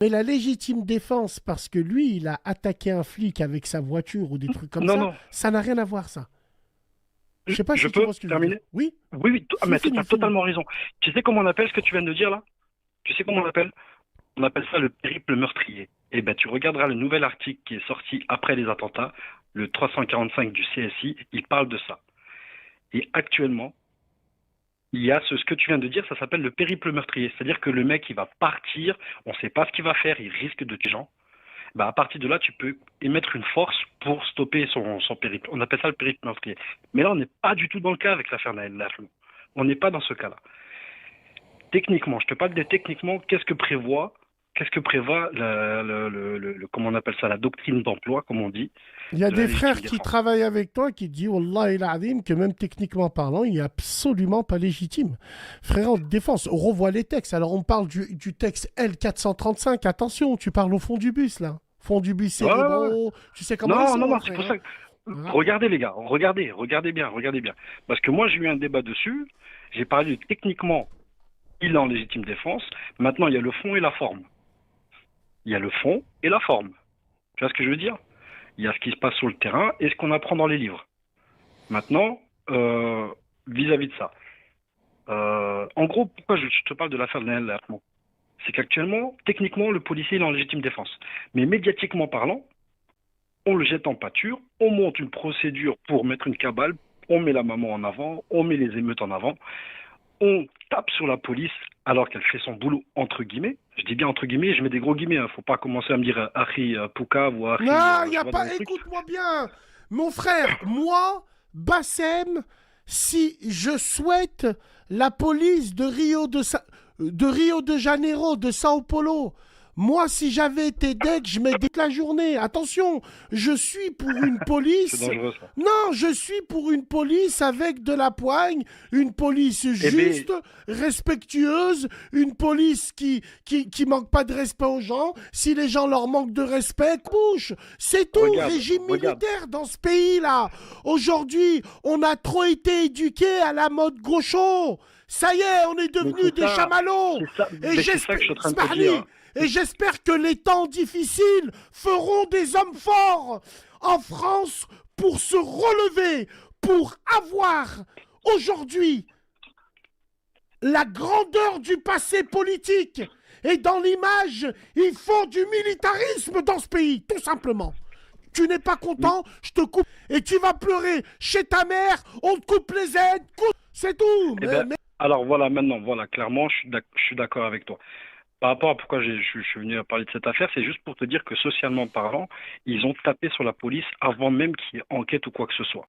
Mais la légitime défense, parce que lui, il a attaqué un flic avec sa voiture ou des trucs comme Non, non, ça n'a rien à voir, ça. Je sais pas je si tu peux vois ce que je veux dire. terminer? Oui, Oui, oui, ah, mais tu fini, as fini. totalement raison. Tu sais comment on appelle ce que tu viens de dire là? Tu sais comment on appelle? On appelle ça le périple meurtrier. Eh ben, tu regarderas le nouvel article qui est sorti après les attentats, le 345 du CSI, il parle de ça. Et actuellement, il y a ce que tu viens de dire, ça s'appelle le périple meurtrier. C'est-à-dire que le mec, il va partir, on ne sait pas ce qu'il va faire, il risque de tuer les gens. Bah, à partir de là, tu peux émettre une force pour stopper son périple. On appelle ça le périple meurtrier. Mais là, on n'est pas du tout dans le cas avec l'affaire Naël Laflou. On n'est pas dans ce cas-là. Techniquement, je te parle de techniquement, qu'est-ce que prévoit comment on appelle ça, la doctrine d'emploi, comme on dit, Il y a de la des légitime frères qui défense. travaillent avec toi qui disent, Wallah il azim, que même techniquement parlant, il n'est absolument pas légitime. Frère, en défense, on revoit les textes. Alors, on parle du texte L435. Attention, tu parles au fond du bus, là. Fond du bus Ouais, ouais, ouais. cérébraux. Tu sais comment ils Non, non, sont, non, hein, c'est frère. pour Hein. ça que... Hein. Regardez les gars, regardez bien, regardez bien. Parce que moi, j'ai eu un débat dessus, j'ai parlé de techniquement, il est en légitime défense. Maintenant, il y a le fond et la forme. Il y a le fond et la forme. Tu vois ce que je veux dire? Il y a ce qui se passe sur le terrain et ce qu'on apprend dans les livres. Maintenant, euh, vis-à-vis de ça. En gros, pourquoi je te parle de l'affaire de Naël Lermont? C'est qu'actuellement, techniquement, le policier est en légitime défense. Mais médiatiquement parlant, on le jette en pâture, on monte une procédure pour mettre une cabale, on met la maman en avant, on met les émeutes en avant, on tape sur la police alors qu'elle fait son boulot entre guillemets. Je dis bien entre guillemets, je mets des gros guillemets, hein. Faut pas commencer à me dire Harry Pouka ou Harry, Non, il n'y tu a vois, dans pas. les trucs. Écoute-moi bien. Mon frère, moi, Bassem, si je souhaite la police de Rio de Janeiro, de Sao Paulo, moi, si j'avais été deck, je mets toute la journée. Attention, je suis pour une C'est police. dangereux ça. Non, je suis pour une police avec de la poigne, une police Eh bien, juste, respectueuse, une police qui manque pas de respect aux gens. Si les gens leur manquent de respect, bouge. C'est tout, regarde, régime regarde. militaire dans ce pays-là. Aujourd'hui, on a trop été éduqués à la mode gaucho. Ça y est, on est Mais devenus des chamallows. Et c'est ça que je suis en train de te dire, Smahli, hein. et j'espère que les temps difficiles feront des hommes forts en France pour se relever, pour avoir aujourd'hui la grandeur du passé politique. Et dans l'image, il faut du militarisme dans ce pays, tout simplement. Tu n'es pas content, je te coupe. Et tu vas pleurer chez ta mère, on te coupe les aides, c'est tout. Eh ben, alors voilà, maintenant, voilà, clairement, je suis d'accord avec toi. Par rapport à pourquoi je suis venu à parler de cette affaire, c'est juste pour te dire que socialement parlant, ils ont tapé sur la police avant même qu'il y ait enquête ou quoi que ce soit.